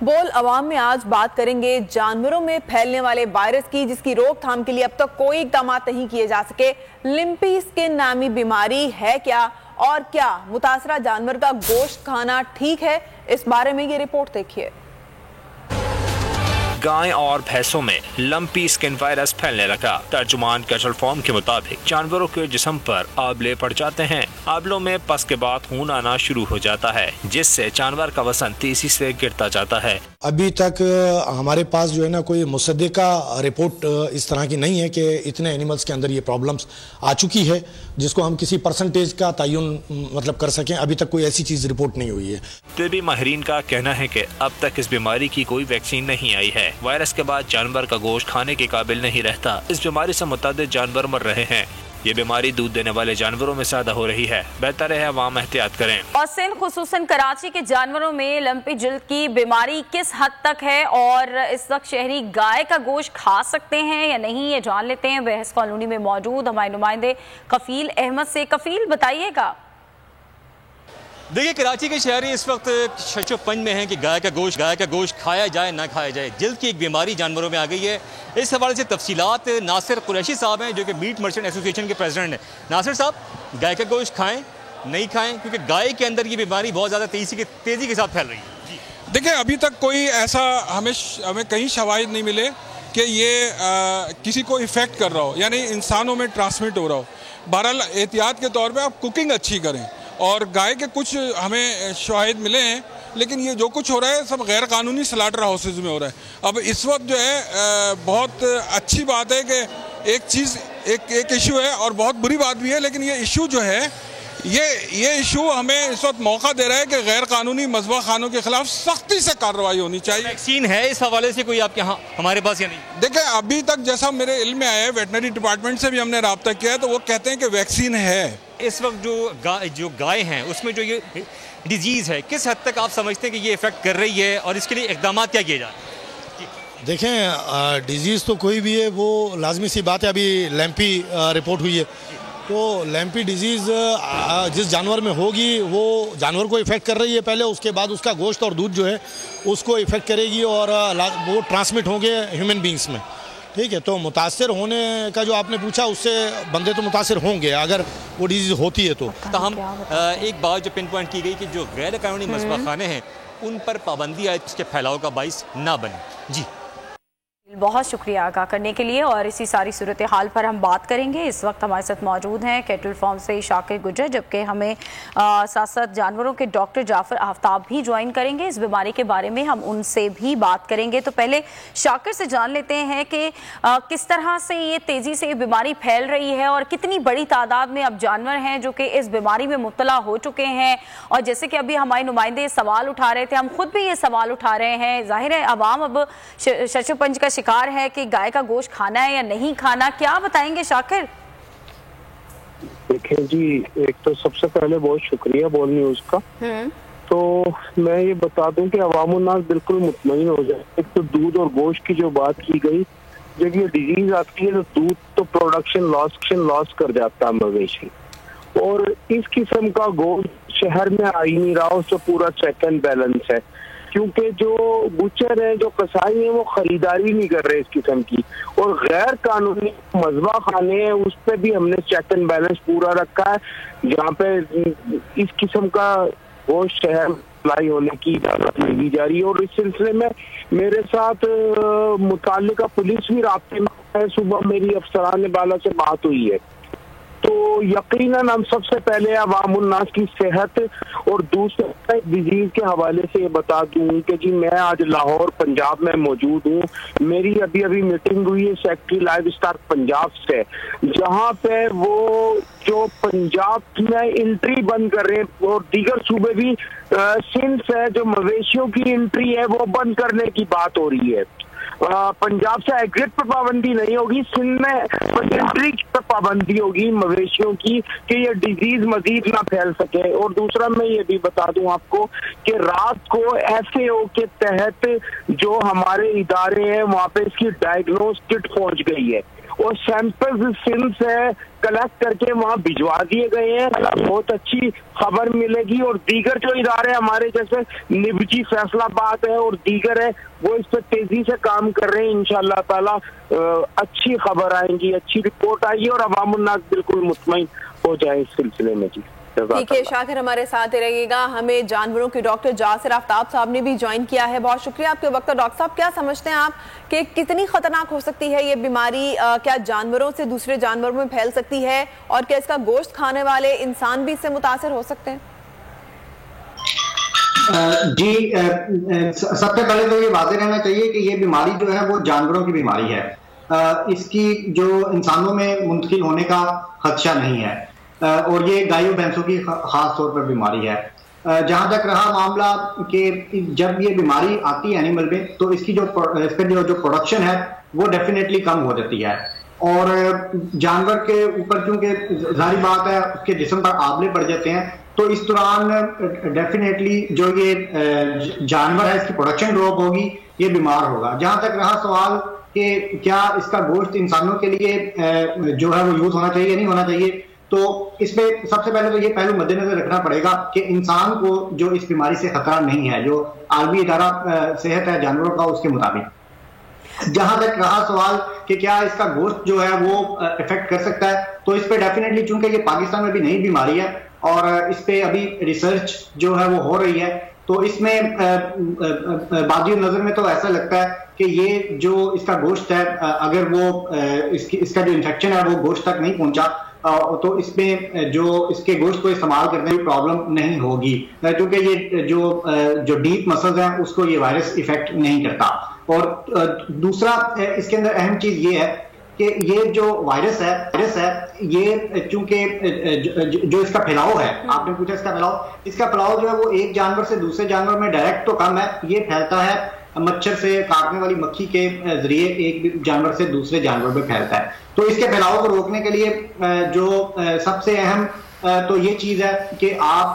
बोल अवाम में आज बात करेंगे जानवरों में फैलने वाले वायरस की, जिसकी रोकथाम के लिए अब तक कोई इकदाम नहीं किए जा सके। लिम्पी स्किन नामी बीमारी है क्या, और क्या मुतासरा जानवर का गोश्त खाना ठीक है? इस बारे में ये रिपोर्ट देखिए। गाय और भैंसों में लंपी स्किन वायरस फैलने लगा। तर्जुमान कैटल फार्म के मुताबिक जानवरों के जिस्म पर आबले पड़ जाते हैं। आबलों में पस के बाद खून आना शुरू हो जाता है, जिससे जानवर का वजन तेजी से गिरता जाता है। अभी तक हमारे पास जो है ना कोई मुसद्दिका रिपोर्ट इस तरह की नहीं है कि इतने एनिमल्स के अंदर ये प्रॉब्लम्स आ चुकी है जिसको हम किसी परसेंटेज का तयन मतलब कर सकें। अभी तक कोई ऐसी चीज रिपोर्ट नहीं हुई है। तिब्बी माहिरीन का कहना है कि अब तक इस बीमारी की कोई वैक्सीन नहीं आई है। वायरस के बाद जानवर का गोश्त खाने के काबिल नहीं रहता। इस बीमारी से मुतादिद जानवर मर रहे हैं। ये बीमारी दूध देने वाले जानवरों में ज्यादा हो रही है। बेहतर है अवाम एहतियात करें। और सिंध खुसूसन कराची के जानवरों में लंपी जिल्द की बीमारी किस हद तक है और इस वक्त शहरी गाय का गोश्त खा सकते हैं या नहीं, ये जान लेते हैं बहस कॉलोनी में मौजूद हमारे नुमाइंदे कफील अहमद से। कफील, बताइएगा। देखिए, कराची के शहरी इस वक्त शशोपंज में हैं कि गाय का गोश्त खाया जाए ना खाया जाए। जिल्द की एक बीमारी जानवरों में आ गई है। इस हवाले से तफसीलात नासिर कुरैशी साहब हैं जो कि मीट मर्चेंट एसोसिएशन के प्रेसिडेंट हैं। नासिर साहब, गाय का गोश्त खाएं नहीं खाएं, क्योंकि गाय के अंदर ये बीमारी बहुत ज़्यादा तेज़ी के साथ फैल रही है। देखिए, अभी तक कोई ऐसा हमें कहीं शवाहिद नहीं मिले कि ये किसी को इफ़ेक्ट कर रहा हो, यानी इंसानों में ट्रांसमिट हो रहा हो। बहरहाल एहतियात के तौर पर आप कुकिंग अच्छी करें। और गाय के कुछ हमें शवाहिद मिले हैं, लेकिन ये जो कुछ हो रहा है सब गैर कानूनी स्लाटर हाउसेज में हो रहा है। अब इस वक्त जो है बहुत अच्छी बात है कि एक चीज़ एक इशू है और बहुत बुरी बात भी है, लेकिन ये इशू जो है ये इशू हमें इस वक्त मौका दे रहा है कि गैर कानूनी मज़बा खानों के खिलाफ सख्ती से कार्रवाई होनी चाहिए। वैक्सीन है इस हवाले से कोई आपके यहाँ हमारे पास या नहीं? देखिए, अभी तक जैसा मेरे इल्म में आया है, वेटनरी डिपार्टमेंट से भी हमने रब्ता किया है, तो वो कहते हैं कि वैक्सीन है। इस वक्त जो गाय हैं उसमें जो ये डिजीज़ है, किस हद तक आप समझते हैं कि ये इफेक्ट कर रही है और इसके लिए इकदाम क्या किए जा रहे हैं? देखें, डिजीज़ तो कोई भी है, वो लाजमी सी बात है। अभी लैम्पी रिपोर्ट हुई है, तो लैम्पी डिजीज़ जिस जानवर में होगी वो जानवर को इफ़ेक्ट कर रही है पहले, उसके बाद उसका गोश्त और दूध जो है उसको इफ़ेक्ट करेगी और वो ट्रांसमिट होंगे ह्यूमन बींग्स में। ठीक है, तो मुतासिर होने का जो आपने पूछा, उससे बंदे तो मुतासिर होंगे अगर वो डिजीज़ होती है तो हम एक बात जो पिन पॉइंट की गई कि जो गैर कानूनी मसबा खाने हैं उन पर पाबंदी आए, इसके फैलाव का बाइस ना बने। जी, बहुत शुक्रिया आगाह करने के लिए। और इसी सारी सूरत हाल पर हम बात करेंगे। इस वक्त हमारे साथ मौजूद हैं कैटल फार्म से शाकिर गुजर, जबकि हमें साथ साथ जानवरों के डॉक्टर जाफर आफ्ताब भी ज्वाइन करेंगे। इस बीमारी के बारे में हम उनसे भी बात करेंगे। तो पहले शाकिर से जान लेते हैं कि किस तरह से ये तेज़ी से बीमारी फैल रही है और कितनी बड़ी तादाद में अब जानवर हैं जो कि इस बीमारी में मुब्तला हो चुके हैं। और जैसे कि अभी हमारे नुमाइंदे सवाल उठा रहे थे, हम खुद भी ये सवाल उठा रहे हैं। जाहिर है अवाम अब शशोपंज का शिकार है कि गाय का गोश्त खाना है या नहीं खाना। क्या बताएंगे शाकिर? देखिए जी, एक तो सबसे पहले बहुत शुक्रिया बोल न्यूज़ का। तो मैं ये बता दूं कि अवामुन्नास बिल्कुल मुतमईन हो जाए। एक तो दूध और गोश्त की जो बात की गई, जब ये डिजीज आती है तो दूध तो प्रोडक्शन लॉस कर जाता है मवेशी, और इस किस्म का गोश्त शहर में आ ही नहीं रहा। उससे पूरा चेक एंड बैलेंस है, क्योंकि जो बुचर है, जो कसाई है, वो खरीदारी नहीं कर रहे इस किस्म की। और गैर कानूनी मज़बा खाने हैं, उस पर भी हमने चेक एंड बैलेंस पूरा रखा है, जहाँ पे इस किस्म का गोश्त शहर सप्लाई होने की इजाजत नहीं दी जा रही है। और इस सिलसिले में मेरे साथ मुताल्लिका पुलिस भी राब्ते में है। सुबह मेरी अफसरान बाला से बात हुई है, तो यकीनन हम सबसे पहले अवामुन्नास की सेहत और दूसरे डिजीज के हवाले से बता दूं कि जी मैं आज लाहौर पंजाब में मौजूद हूँ। मेरी अभी मीटिंग हुई है सेक्रेटरी लाइव स्टॉक पंजाब से, जहाँ पे वो जो पंजाब में एंट्री बंद कर रहे हैं और दीगर सूबे भी सिंध से जो मवेशियों की एंट्री है वो बंद करने की बात हो रही है। पंजाब से एग्जिट पर पाबंदी नहीं होगी, सिंध में एंट्री पर पाबंदी होगी मवेशियों की, कि ये डिजीज मजीद ना फैल सके। और दूसरा मैं ये भी बता दूं आपको कि रात को FAO के तहत जो हमारे इदारे हैं वहाँ पे इसकी डायग्नोस किट पहुंच गई है, और सैंपल्स फिल्म है कलेक्ट करके वहाँ भिजवा दिए गए हैं। बहुत अच्छी खबर मिलेगी और दीगर जो इदारे हमारे जैसे निबजी फैसलाबाद है और दीगर है वो इस पर तेजी से काम कर रहे हैं। इंशाअल्लाह ताला अच्छी खबर आएंगी, अच्छी रिपोर्ट आएगी और अवाम उन्नास बिल्कुल मुतमईन हो जाए इस सिलसिले में। जी ठीक है शाकिर, हमारे साथ ही रहिएगा। हमें जानवरों के डॉक्टर जासिर आफ्ताब साहब ने भी ज्वाइन किया है। बहुत शुक्रिया आपके वक्त। डॉक्टर साहब, क्या समझते हैं आप कि कितनी खतरनाक हो सकती है ये बीमारी? क्या जानवरों से दूसरे जानवरों में फैल सकती है और क्या इसका गोश्त खाने वाले इंसान भी इससे मुतासर हो सकते हैं? जी, सबसे पहले तो ये वाज़ेह रहना चाहिए कि ये बीमारी जो है वो जानवरों की बीमारी है। इसकी जो इंसानों में मुंतकिल होने का खदशा नहीं है और ये गायों भैंसों की खास तौर पर बीमारी है। जहां तक रहा मामला कि जब ये बीमारी आती है एनिमल में तो इसका जो प्रोडक्शन है वो डेफिनेटली कम हो जाती है और जानवर के ऊपर क्योंकि जाहिर बात है उसके जिस्म पर आबले पड़ जाते हैं तो इस दौरान डेफिनेटली जो ये जानवर है इसकी प्रोडक्शन ड्रॉप होगी, ये बीमार होगा। जहां तक रहा सवाल कि क्या इसका गोश्त इंसानों के लिए जो है वो यूज होना चाहिए या नहीं होना चाहिए, तो इसमें सबसे पहले तो ये पहलू मद्देनजर रखना पड़ेगा कि इंसान को जो इस बीमारी से खतरा नहीं है, जो आलमी इदारा सेहत है जानवरों का उसके मुताबिक। जहां तक रहा सवाल कि क्या इसका गोश्त जो है वो इफेक्ट कर सकता है, तो इस पे डेफिनेटली चूंकि ये पाकिस्तान में भी नई बीमारी है और इस पे अभी रिसर्च जो है वो हो रही है, तो इसमें बाज़ नजर में तो ऐसा लगता है कि ये जो इसका गोश्त है अगर वो इसका जो इन्फेक्शन है वो गोश्त तक नहीं पहुंचा तो इसमें जो इसके गोश्त को इस्तेमाल करने में प्रॉब्लम नहीं होगी, क्योंकि ये जो डीप मसल्स हैं उसको ये वायरस इफेक्ट नहीं करता। और दूसरा इसके अंदर अहम चीज ये है कि ये जो वायरस है ये चूंकि जो इसका फैलाव है, आपने पूछा इसका फैलाव जो है वो एक जानवर से दूसरे जानवर में डायरेक्ट तो कम है, ये फैलता है मच्छर से काटने वाली मक्खी के जरिए एक जानवर से दूसरे जानवर में फैलता है। तो इसके फैलाव को रोकने के लिए जो सबसे अहम तो ये चीज है कि आप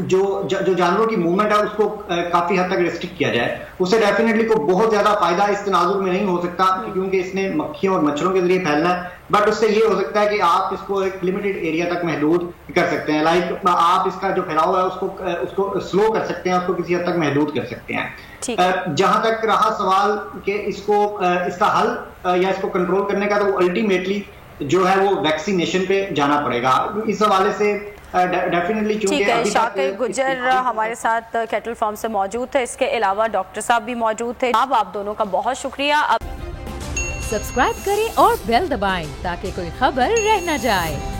जो जानवरों की मूवमेंट है उसको काफी हद तक रिस्ट्रिक्ट किया जाए। उससे डेफिनेटली को बहुत ज्यादा फायदा इस तनाजुर में नहीं हो सकता क्योंकि इसने मक्खियों और मच्छरों के जरिए फैलना है, बट उससे ये हो सकता है कि आप इसको एक लिमिटेड एरिया तक महदूद कर सकते हैं। लाइक आप इसका जो फैलाव है उसको स्लो कर सकते हैं, उसको किसी हद तक महदूद कर सकते हैं। जहां तक रहा सवाल कि इसका हल या इसको कंट्रोल करने का, तो अल्टीमेटली जो है वो वैक्सीनेशन पे जाना पड़ेगा। इस हवाले से डेफिनेटली ठीक है, शाकिर गुज्जर हमारे साथ कैटल फार्म से मौजूद थे, इसके अलावा डॉक्टर साहब भी मौजूद थे। अब आप दोनों का बहुत शुक्रिया। सब्सक्राइब करें और बेल दबाएं ताकि कोई खबर रह न जाए।